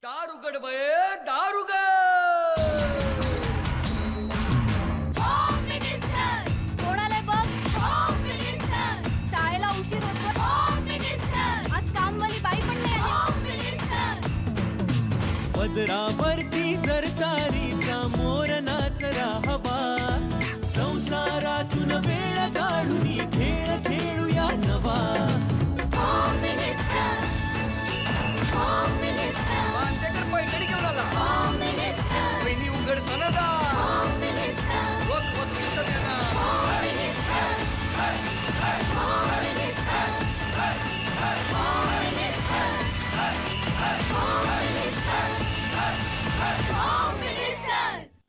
दार उघड बये, दार उघड. कोणाला बघ, शाळेला उशीर होतो. आज कामवाली बाई पण नाही आली. पदरावरती सरकारीचा मोर नाचरा हवा, संसारातून वेळ काढून खेळ खेळूया नवा. मानतेकर पैठणी घेऊन आला. वहिनी उघडताना जा. रोज बक्षीस देणार.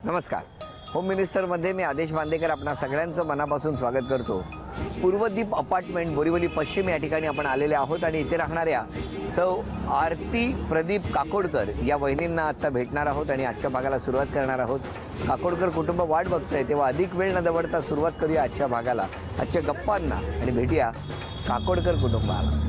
नमस्कार. होम मिनिस्टरमध्ये मी आदेश बांदेकर आपणा सगळ्यांचं मनापासून स्वागत करतो. पूर्वदीप अपार्टमेंट बोरिवली पश्चिम या ठिकाणी आपण आलेले आहोत आणि इथे राहणाऱ्या सौ आरती प्रदीप काकोडकर या वहिनींना आता भेटणार आहोत आणि आजच्या भागाला सुरुवात करणार आहोत. काकोडकर कुटुंब वाट बघतंय तेव्हा अधिक वेळ न दवडता सुरुवात करूया आजच्या भागाला, आजच्या गप्पांना आणि भेटूया काकोडकर कुटुंबाला.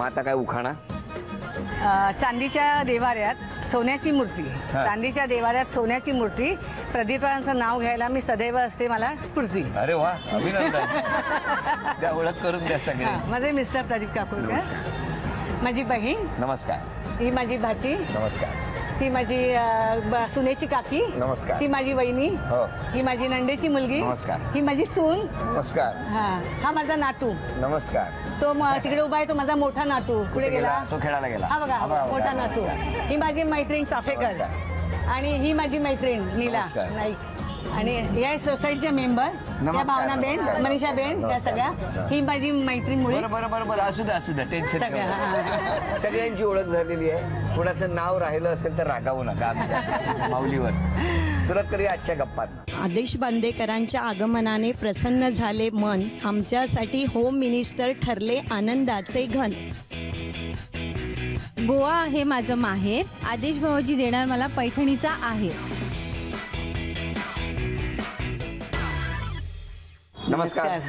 आता काय उखाणा? चांदीच्या देवाऱ्यात सोन्याची मूर्ती, चांदीच्या देवाऱ्यात सोन्याची मूर्ती, प्रदीपांचं नाव घ्यायला मी सदैव असते मला स्फूर्ती. अरे वा, अभिनंदन. त्या ओळख करून द्या सगळे. माझे मिस्टर प्रदीप काकोडकर, माझी बहीण नमस्कार, ही माझी भाची नमस्कार, ती माझी सुनेची काकी नमस्कार, ती माझी वहिनी, ही माझी नंदेची मुलगी नमस्कार, ही माझी सून नमस्कार, हा माझा नातू नमस्कार, तो तिकडे उभा आहे तो माझा मोठा नातू पुढे गेला, तो खेळायला गेला, हा बघा मोठा नातू, ही माझी मैत्रीण चाफेकर आणि ही माझी मैत्रीण नीला नाईक आणि या सोसायटीचे मेंबर या भावनाबेन, मनीषाबेन, त्या सगळ्या ही माझी मैत्रीण मुळे. बरोबर असू द्या टेन्शन. सगळ्यांची ओळख झालेली आहे. कुणाचं नाव राहिलं असेल तर रागावू नका आमच्या माऊलीवर. सुरुवात करूया आजच्या गप्पात. आदेश बांदेकरांच्या आगमनाने प्रसन्न झाले मन, आमच्यासाठी होम मिनिस्टर ठरले आनंदाचे घन. गोवा आहे माझं माहेर, आदेश भाऊजी देणार मला पैठणीचा आहे. नमस्कार.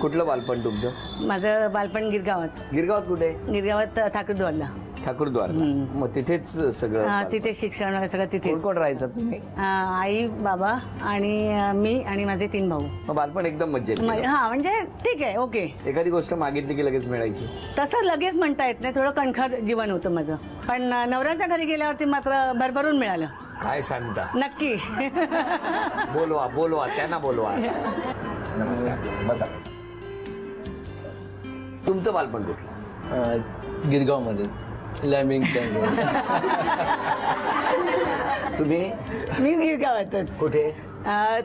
कुठलं बालपण तुमचं? माझं बालपण गिरगावात. गिरगावात कुठे? गिरगावात ठाकूरद्वारला. ठाकूरद्वारला. मग तिथेच सगळं? तिथे शिक्षण वगैरे सगळं तिथे. कोण राहायचं तुम्ही? आई बाबा आणि मी आणि माझे 3 भाऊ. मग बालपण एकदम मजेत? हा म्हणजे ठीक आहे, ओके. एखादी गोष्ट मागितली की लगेच मिळायची? तसं लगेच म्हणता येत नाही, थोडं कणखर जीवन होतं माझं, पण नवऱ्याच्या घरी गेल्यावरती मात्र भरभरून मिळालं. काय सांगता? नक्की. बोलवा त्यांना बोलवा. नमस्कार, बसा. तुमचं बालपण कुठलं? गिरगाव मध्ये, लॅमिंग्टन रोड. तुम्ही? मी गिरगावातच. कुठे?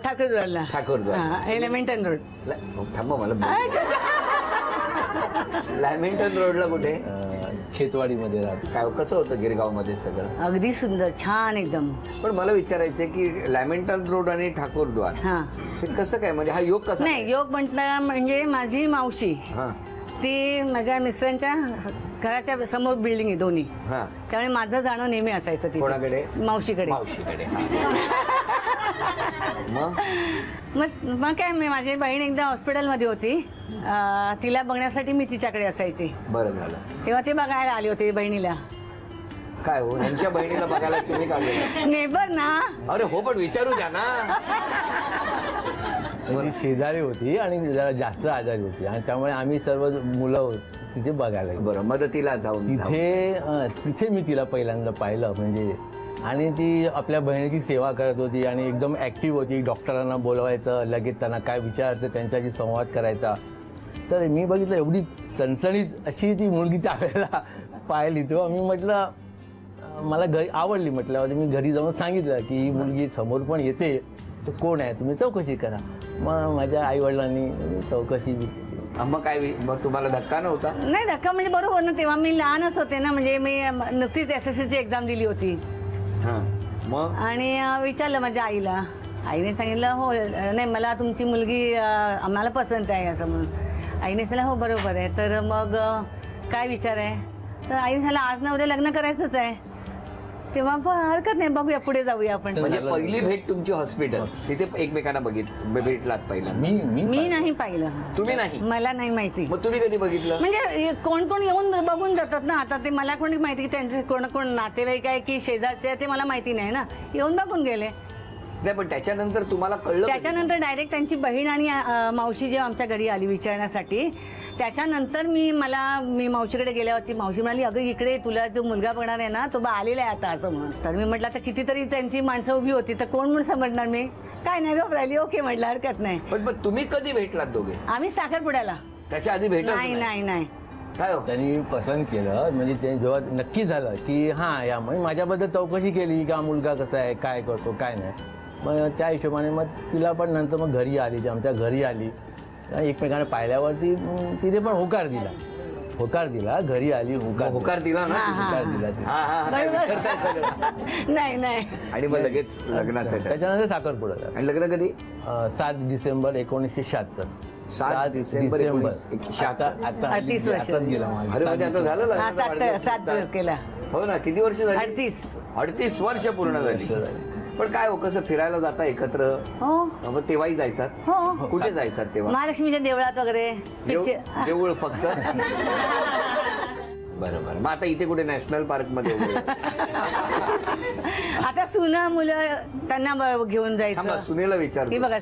ठाकूरद्वारला. Thakurdwar, Lamington road. थांबा मला. लॅमिंग्टन रोडला कुठे? खेतवाडीमध्ये राहतो. काय कसं होतं गिरगाव मध्ये सगळं? अगदी सुंदर, छान एकदम. पण मला विचारायचंय की लॅमिंग्टन रोड आणि ठाकूरद्वार हे कसं काय, म्हणजे हा योग कसा? नाही, योग म्हटलं म्हणजे माझी मावशी ती माझ्या मिस्टरांच्या घराच्या समोर बिल्डिंग आहे दोन्ही, त्यामुळे माझं जाणं नेहमी असायचं तिथे. कोणाकडे? मावशीकडे. मग काय, माझी बहीण एकदा हॉस्पिटलमध्ये होती, तिला बघण्यासाठी मी तिच्याकडे असायची. बरं झालं. तेव्हा ते बघायला आली होती बहिणीला. काय हो, यांच्या बहिणीला बघायला तुम्ही का गेला? नेबर ना. अरे हो, पण विचारू द्या ना. ती शेजारी होती आणि जरा जास्त आजारी होती आणि त्यामुळे आम्ही सर्व मुलं तिथे बघायला. बरं, मदतीला जाऊन तिथे मी तिला पहिल्यांदा पाहिलं, म्हणजे आणि ती आपल्या बहिणीची सेवा करत होती आणि एकदम ॲक्टिव्ह होती. डॉक्टरांना बोलवायचं, लगेच त्यांना काय विचारायचं त्यांच्याशी संवाद करायचा. तर मी बघितलं एवढी चणचणीत अशी ती मुलगी त्यावेळेला पाहिली. तेव्हा मी म्हटलं मला घरी आवडली. म्हटल्यावर मी घरी जाऊन सांगितलं की ही मुलगी समोर पण येते, तर कोण आहे तुम्ही चौकशी करा. मग माझ्या आईवडिलांनी चौकशी. मग काय मग तुम्हाला धक्का नव्हता? नाही धक्का म्हणजे बरोबर ना, तेव्हा मी लहानच होते ना, म्हणजे मी नुकतीच SSCची एक्झाम दिली होती. मग आणि विचारलं माझ्या आईला. आईने सांगितलं हो नाही मला तुमची मुलगी आम्हाला पसंत आहे असं म्हणून. आईने सांगितलं हो बरोबर आहे. तर मग काय विचार आहे? तर आईने सांगितलं आज ना उद्या लग्न करायचंच आहे. तेव्हा हरकत नाही, बघूया पुढे जाऊया आपण. म्हणजे पहिली भेट तुमची हॉस्पिटल, तिथे एकमेकांना भेटलात पहिला? मी नाही पाहिलं. तुम्ही नाही? मला नाही माहिती. मग तुम्ही कधी बघितलं? म्हणजे कोण कोण येऊन बघून जातात ना. आता ते मला कोणी माहिती की त्यांचे कोण कोण नातेवाईक आहे की शेजारचे आहे ते मला माहिती नाही ना. येऊन बघून गेले. नाही पण त्याच्यानंतर तुम्हाला कळलं? त्याच्यानंतर डायरेक्ट त्यांची बहीण आणि मावशी जेव्हा आमच्या घरी आली विचारण्यासाठी, त्याच्यानंतर मी मावशीकडे गेल्यावरती मावशी म्हणाली अगं इकडे तुला जो मुलगा बघणार आहे ना तो आलेला आहे आता असं म्हणून. तर मी म्हटलं आता कितीतरी त्यांची माणसं उभी होती तर कोण म्हणून समजणार मी. काय नाही घबरायली. ओके म्हटलं हरकत नाही. पण तुम्ही कधी भेटलात दोघे? आम्ही साखरपुड्याला. त्याच्या आधी भेटत नाही. काय त्यांनी पसंत केलं म्हणजे ते जेव्हा नक्की झालं की हां या मग माझ्याबद्दल चौकशी केली का मुलगा कसा आहे काय करतो काय नाही. मग त्या हिशोबाने मग तिला पण नंतर मग घरी आली, ती आमच्या घरी आली. एकमेकांना पाहिल्यावरती तिने पण होकार दिला. घरी आली होकार दिला ना? होकार दिला. नाही. आणि मग लगेच लग्नाचं. त्याच्यानंतर साखरपुडा झाला. आणि लग्न कधी? 7 डिसेंबर 1976. 7 डिसेंबर 1976. आता 38 वर्ष गेला. अरे म्हणजे आता झालं 7 दिवस केला. हो ना. किती वर्ष झाली? 38 वर्ष पूर्ण झाली. पण काय हो कसं फिरायला जाता एकत्र? हो. तेव्हाही जायचात? हो. कुठे जायचात तेव्हा? महालक्ष्मीच्या देवळात वगैरे. देऊळ फक्त? बरोबर. मग आता इथे कुठे नॅशनल पार्क मध्ये? आता सुना मुलं त्यांना घेऊन जायचं. सुनेला विचारतो. बघा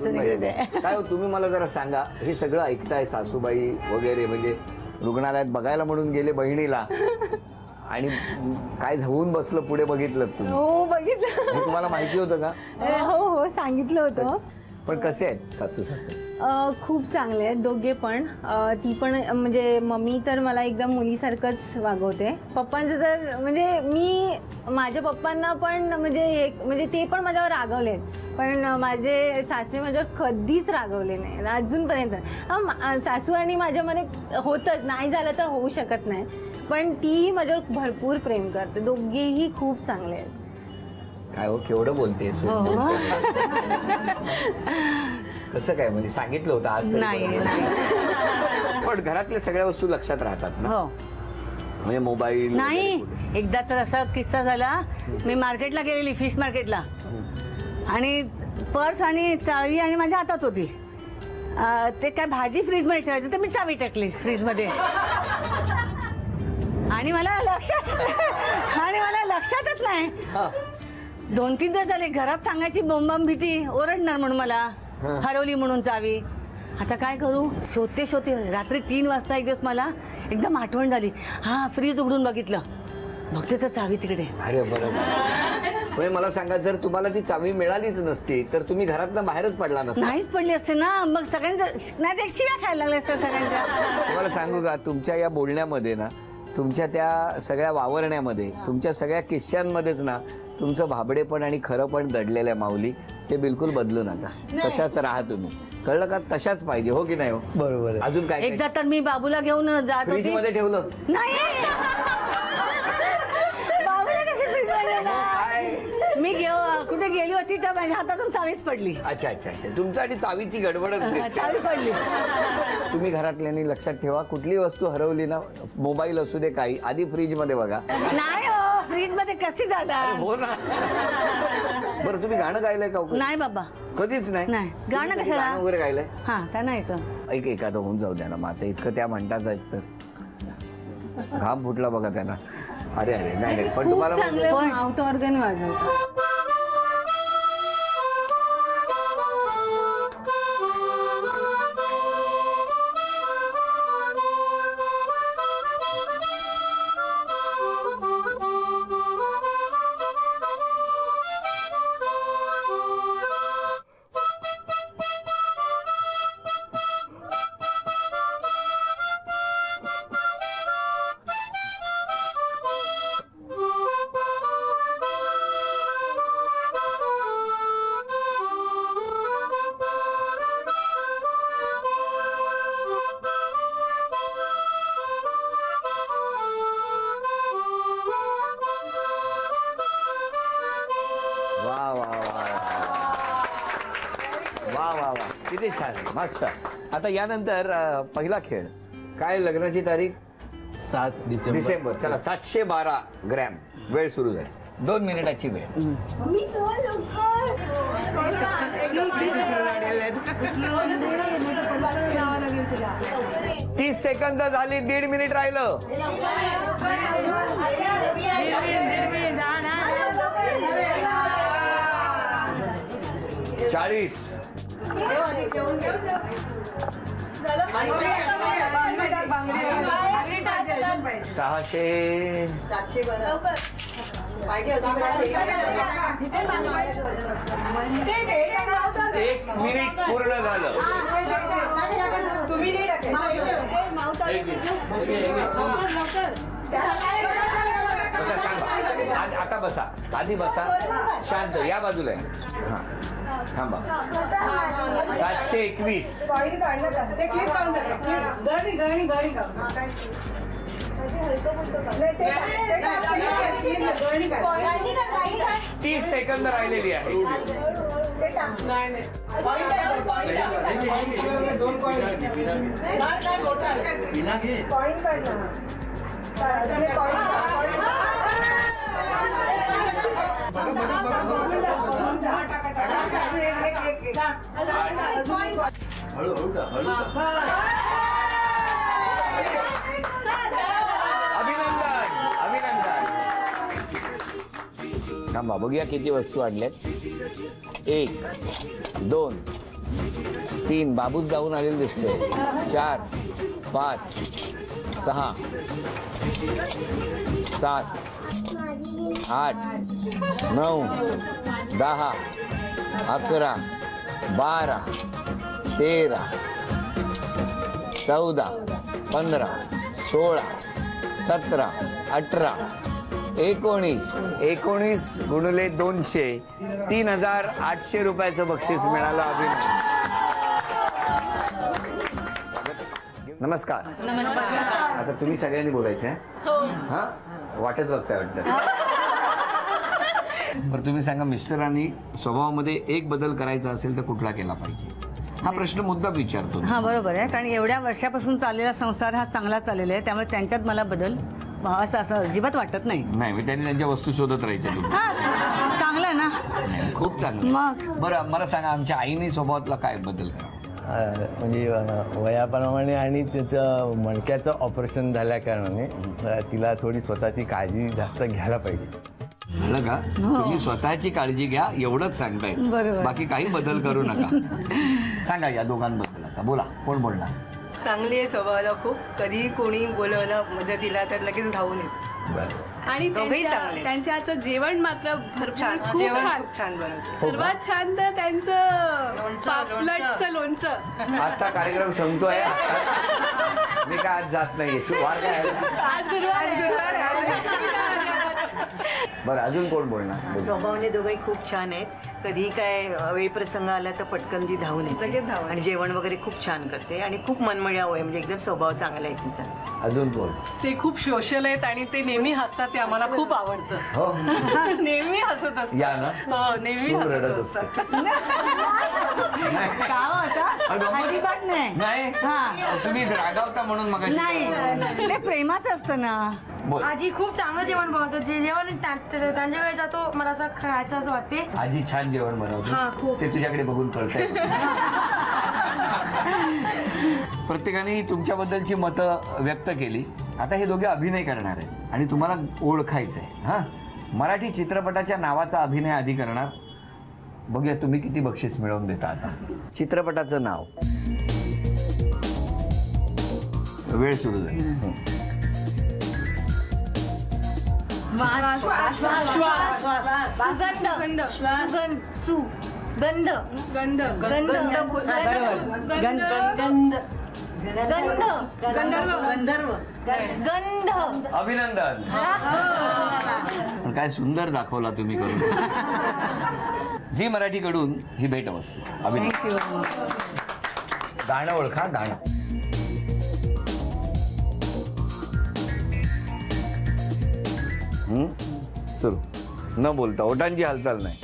काय हो तुम्ही मला जरा सांगा, हे सगळं ऐकताय सासूबाई वगैरे म्हणजे रुग्णालयात बघायला म्हणून गेले बहिणीला आणि काय होऊन बसलं पुढे बघितलं तुम्ही? हो बघितलं. हे तुम्हाला माहिती होतं का? हो सांगितलं होतं. पण कसे आहेत सासू सासरे? खूप चांगले आहेत दोघे पण. ती पण म्हणजे मम्मी तर मला एकदम मुलीसारखंच वागवते. पप्पांचं तर म्हणजे मी माझ्या पप्पांना पण म्हणजे ते पण माझ्यावर रागवले, पण माझे सासरे माझ्यावर कधीच रागवले नाही अजूनपर्यंत. सासू आणि माझ्यामध्ये होतच नाही झालं तर होऊ शकत नाही, पण ती माझ्यावर भरपूर प्रेम करते. दोघेही खूप चांगले आहेत. काय हो केवढं बोलते? कसं काय म्हणजे सांगितलं होतं आज? नाही. पण घरातल्या सगळ्या वस्तू लक्षात राहतात ना? म्हणजे मोबाईल नाही. एकदा तर असा किस्सा झाला, मी मार्केटला गेलेली फिश मार्केटला आणि पर्स आणि चावी आणि माझ्या हातात होती. ते काय भाजी फ्रीजमध्ये ठेवायचं तर मी चावी टाकली फ्रीजमध्ये आणि मला लक्षातच नाही. 2-3 दिवस झाले घरात सांगायची बोंबाम भीती, ओरडणार म्हणून मला हरवली म्हणून चावी. आता काय करू? शोधते रात्री 3 वाजता एक दिवस मला एकदम आठवण झाली. फ्रीज उघडून बघितलं, बघते तर चावी तिकडे. अरे बरोबर. मला सांगा जर तुम्हाला ती चावी मिळालीच नसती तर तुम्ही घरातनं बाहेरच पडला नसता? नाहीच पडली असते ना. मग सगळ्यांचं नाही शिव्या खायला लागल्या असत्या सगळ्यांच्या. तुम्हाला सांगू का तुमच्या या बोलण्यामध्ये ना, तुमच्या त्या सगळ्या वावरण्यामध्ये, तुमच्या सगळ्या किस्स्यांमध्येच ना तुमचं भाबडेपण आणि खरंपण दडलेलं आहे माऊली. ते बिलकुल बदलू नका. तशाच राहा तुम्ही. कळलं का? तशाच पाहिजे. हो की नाही? हो बरोबर. अजून काय? एकदा तर मी बाबूला घेऊन जात होती. फ्रीज मध्ये ठेवलं? नाही. बाबूला कशी फ्रीज मध्ये? मी कुठे गेली होती तर माझ्या हातातून चावीच पडली. अच्छा. तुमच्यासाठी चावीची गडबडच नाही. चावी पडली. तुम्ही घरातल्यानी लक्षात ठेवा, कुठली वस्तू हरवली ना, मोबाईल असू दे काही, आधी फ्रीज मध्ये बघा. नाही हो, फ्रीज मध्ये कशी जाणार? हो ना. बरं तुम्ही गाणं गायलंय का? नाही बाबा कधीच नाही. गाणं कशाला वगैरे गायलंय? त्यांना येतं. एखादं होऊन जाऊ द्या ना. माता इतकं त्या म्हणतात तर घाम फुटला बघा त्यांना. अरे नाही पण तुम्हाला माउथ ऑर्गन वाजवतो. वा वा वा, किती छान, मस्त. आता यानंतर पहिला खेळ काय, लग्नाची तारीख 7 डिसेंबर. चला 712 ग्रॅम. वेळ सुरू झाली, 2 मिनिटाची वेळ. 30 सेकंद झाली, 1.5 मिनिट राहिलं. 40. 600. 1 मिनिट पूर्ण झालं. आता बसा, आधी बसा, शांत, या बाजूला आहे. हा थांबा. 721. तीस सेकंद राहिलेली आहे. थांबा, बघूया किती वस्तू आणल्यात. 1 2 3, बाबूच जाऊन आलेले दिसतोय. 4 5 6 7 8 9 10 11 12 13 14 15 16 17 18 19 गुणिले 200, 3800 रुपयाचं बक्षीस मिळालं. अभिनंदन. नमस्कार. आता तुम्ही सगळ्यांनी बोलायचं आहे. हा, वाटच बघताय वाटतं. बरं, तुम्ही सांगा, मिस्टरांनी स्वभावामध्ये एक बदल करायचा असेल तर कुठला केला पाहिजे? हा प्रश्न मुद्दा विचारतो. हा बरोबर आहे, कारण एवढ्या वर्षापासून चाललेला संसार हा चांगला चाललेला आहे, त्यामुळे त्यांच्यात मला बदल असं अजिबात वाटत नाही. नाही, त्यांनी त्यांच्या वस्तू शोधत राहायच्या. चांगलं आहे ना, खूप चांगलं. मग बरं, मला सांगा, आमच्या आईने स्वभावातला काय बदल करा? म्हणजे वयाप्रमाणे आणि त्याचं मणक्याचं ऑपरेशन झाल्या कारणाने तिला थोडी स्वतःची काळजी जास्त घ्यायला पाहिजे. झालं का? तुम्ही स्वतःची काळजी घ्या एवढंच सांगताय, बाकी काही बदल करू नका. सांगा या दोघांबद्दल. आता बोला, कोण बोलणार? चांगली आहे स्वभावाला खूप. कधी कोणी बोलवलं मदतीला तर लगेच धावून येत. आणि त्यांच्या हातचं जेवण मात्र भरपूर खूप छान बनवते. सर्वात छान तर त्यांचं पापलेटचं लोणचं. आता कार्यक्रम संपतोय, मी काय आज जात नाहीये. आज गुरुवार बरं, अजून कोण बोलणार? स्वभावाने दोघंही खूप छान आहेत. कधी काय वेळ प्रसंग आला तर पटकन ती धावून येते आणि जेवण वगैरे खूप छान करते आणि खूप मनमळ्याव आहे. म्हणजे एकदम स्वभाव चांगला आहे तिचा. अजून कोण? ते खूप सोशल आहेत आणि ते नेहमी हसतात, ते आम्हाला खूप आवडतं. नेहमी हसत असतात. या ना, नेहमी हसत असतात. नाही, तुम्ही रागावता म्हणून मग नाही, ते प्रेमाचं असतं ना. आजी खूप चांगलं जेवण बनवतात. जे जेवण त्यांच्याकडे जातो मला असं खायचं असं वाटते. आजी छान जेवण बनवते, ते तुझ्याकडे बघून कळतंय. प्रत्येकाने तुमच्याबद्दलची मतं व्यक्त केली. आता हे दोघे अभिनय करणार आहेत आणि तुम्हाला ओळखायचंय. हा, मराठी चित्रपटाच्या नावाचा अभिनय आधी करणार. बघूया तुम्ही किती बक्षीस मिळवून देता. आता चित्रपटाचं नाव. वेळ सुरू झाली. अभिनंदन. पण काय सुंदर दाखवला तुम्ही करून. झी मराठीकडून ही भेटवस्तू. अभिनंदन. गाणं ओळखा, गाणं. सुरू. न बोलता, ओठांची हालचाल नाही.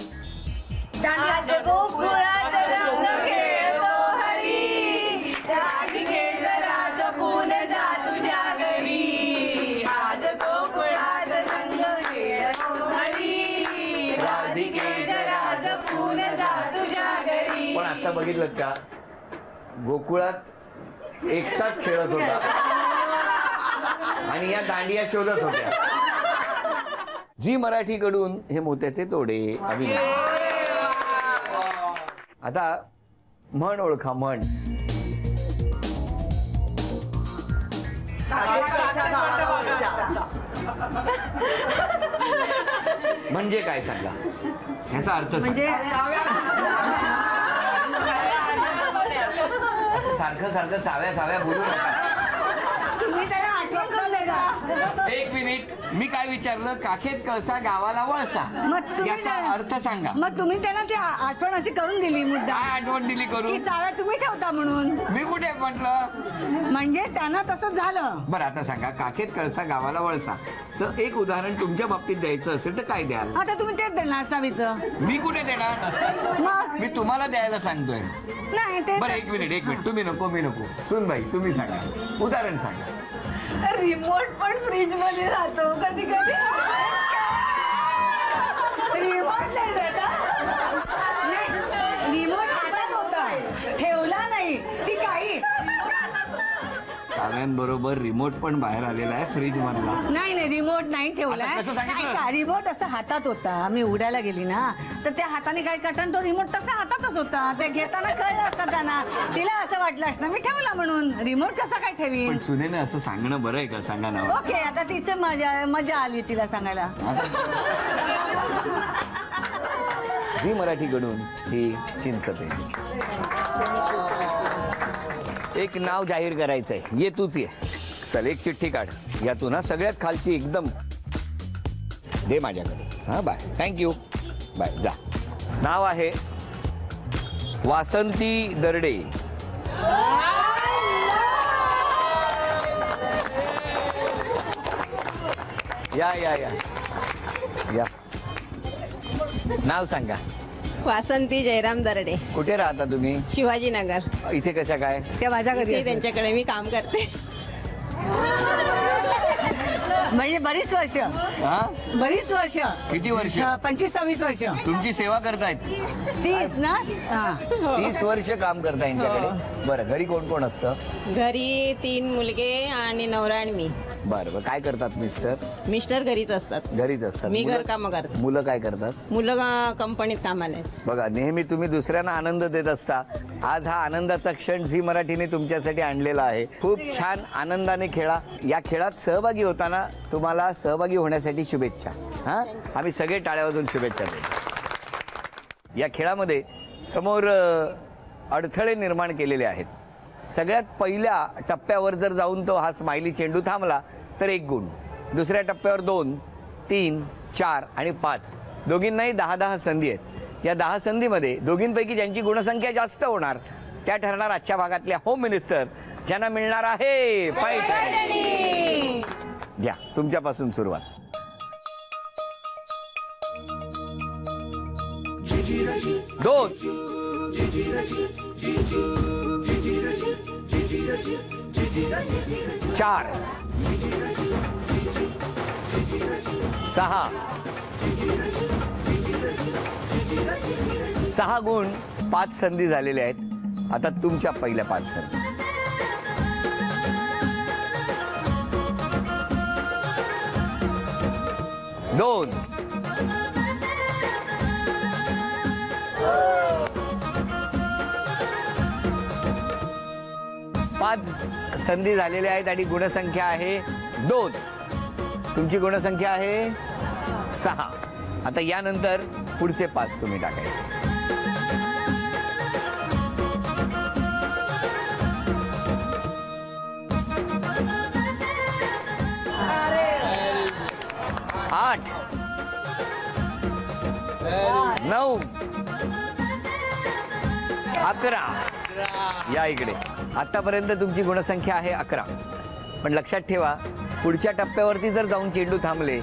गोकुळात रंग खेळ पण आता बघितलं का गोकुळात एकटाच खेळत होता आणि या दांडिया शोधत होत्या. झी मराठीकडून हे मोत्याचे तोडे अभिनय. आता म्हण ओळखा. म्हण म्हणजे काय सांगा, ह्याचा अर्थ म्हणजे असं सारखं सारखं चाव्या चाव्या बोलू नका. तुम्ही त्याला आठवण करून द्या. एक मिनिट, मी काय विचारलं? काखेत कळसा गावाला वळसा, याचा अर्थ सांगा. मग तुम्ही त्यांना ती आठवण अशी करून दिली. मुद्दा काय आठवण दिली करून? चाव्या तुम्ही ठेवता म्हणून. मी कुठे म्हटलं? म्हणजे त्यांना तसं झालं. बरं आता सांगा, काखेत कळसा गावाला वळसा च एक उदाहरण तुमच्या बाबतीत द्यायचं असेल तर काय द्याल? आता तुम्ही तेच देणार चावीचं. मी कुठे देणार? मी तुम्हाला द्यायला सांगतोय. नाही ते बरं एक मिनिट तुम्ही नको मी नको. सुनबाई तुम्ही सांगा, उदाहरण सांगा. रिमोट पण फ्रीज मध्ये राहतो कधी कधी. रिमोट नाही जाता. रिमोट हातात होता, ठेवला नाही. ती काही चाव्यांबरोबर रिमोट पण बाहेर आलेला आहे फ्रीज मधला. नाही नाही, रिमोट नाही ठेवलाय. रिमोट असं हातात होता. मी उडायला गेली ना, तर त्या हाताने काय करताना तो रिमोट तसा हातातच होता. ते घेताना कळलं असतं त्यांना. तिला असं वाटलं असतं मी ठेवला म्हणून. रिमोट कसा काय ठेवी? पण सुनेने असं सांगणं बरं आहे का? सांगा ना. ओके, आता तिचं मजा आली तिला सांगायला. झी मराठीकडून ही चिंचते. एक नाव जाहीर करायचंय. ये तूच ये. चल एक चिठ्ठी काढ. यातून ना सगळ्यात खालची एकदम दे माझ्याकडे. हा बाय. Thank you bye. जा. नाव आहे वासंती दर्डे. या या या या. नाव सांगा. वासंती जयराम दर्डे. कुठे राहता तुम्ही? शिवाजीनगर. इथे कशा काय? त्या माझ्या घरी. त्यांच्याकडे मी काम करते. म्हणजे बरीच वर्ष. बरीच वर्ष. किती वर्ष? 25-26 वर्ष. तुमची सेवा करतायत? 30 ना. 30 वर्ष काम करताय यांच्याकडे. बरं, घरी कोण कोण असतं? घरी 3 मुलगे आणि नवरा आणि मी. बरं, काय करतात मिस्टर? मिस्टर घरीच असतात. घरीच असतात. मी घर काम करते. मुलं काय करतात? मुलं कंपनीत कामाला आहेत. बघा, नेहमी तुम्ही दुसऱ्यांना आनंद देत असता. आज हा आनंदाचा क्षण झी मराठीने तुमच्यासाठी आणलेला आहे. खूप छान आनंदाने खेळा. या खेळात सहभागी होताना तुम्हाला सहभागी होण्यासाठी शुभेच्छा. हा, आम्ही सगळे टाळ्या वाजवून शुभेच्छा देतो. या खेळामध्ये समोर अडथळे निर्माण केलेले आहेत. सगळ्यात पहिल्या टप्प्यावर जर जाऊन तो हा स्माइली चेंडू थांबला तर 1 गुण. दुसऱ्या टप्प्यावर 2, 3, 4 आणि 5. दोघींनाही 10-10 संधी आहेत. या 10 संधीमध्ये दोघींपैकी ज्यांची गुणसंख्या जास्त होणार त्या ठरणार आजच्या भागातल्या होम मिनिस्टर, ज्यांना मिळणार आहे पैठणी. घ्या, तुमच्यापासून सुरुवात. दोन, 4, 6. 6 गुण. 5 संधी झालेल्या आहेत. आता तुमच्या पहिल्या 5 संधी. 2, 5 संधी झालेल्या आहेत आणि गुणसंख्या आहे 2. तुमची गुणसंख्या आहे 6. आता यानंतर पुढचे 5 तुम्ही टाकायचे. 8, 9, 11. या इकडे. आतापर्यंत तुमची गुणसंख्या आहे 11. पण लक्षात ठेवा, पुढच्या टप्प्यावरती जर जाऊन चेंडू थांबले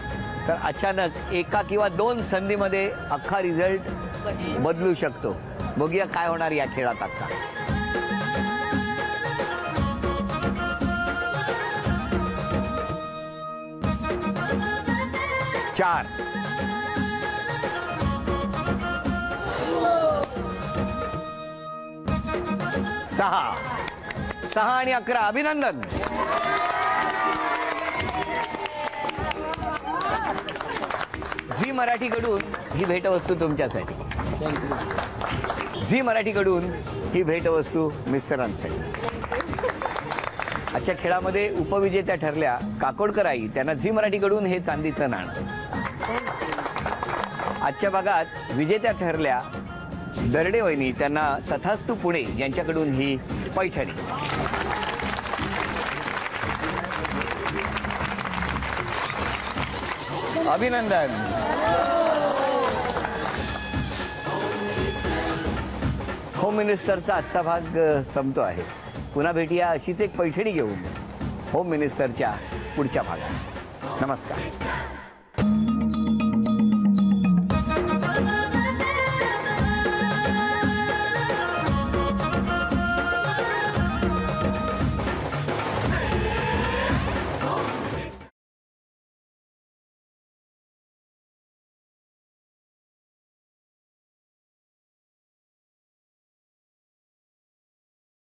तर अचानक 1 किंवा 2 संधीमध्ये अख्खा रिझल्ट बदलू शकतो. बघूया काय होणार या खेळात आता. 4, 5, 6 आणि 11 अभिनंदन. झी मराठीकडून ही भेटवस्तू तुमच्यासाठी. झी मराठीकडून ही भेटवस्तू मिस्टरांसाठी. आजच्या खेळामध्ये उपविजेत्या ठरल्या काकोडकर आई, त्यांना झी मराठीकडून हे चांदीचं नाणं. आजच्या भागात विजेत्या ठरल्या दर्डे वहिनी, त्यांना तथास्तू पुणे यांच्याकडून ही पैठणी. अभिनंदन. होम मिनिस्टरचा आजचा भाग संपतो आहे. पुन्हा भेटूया अशीच एक पैठणी घेऊन होम मिनिस्टरच्या पुढच्या भागात. नमस्कार.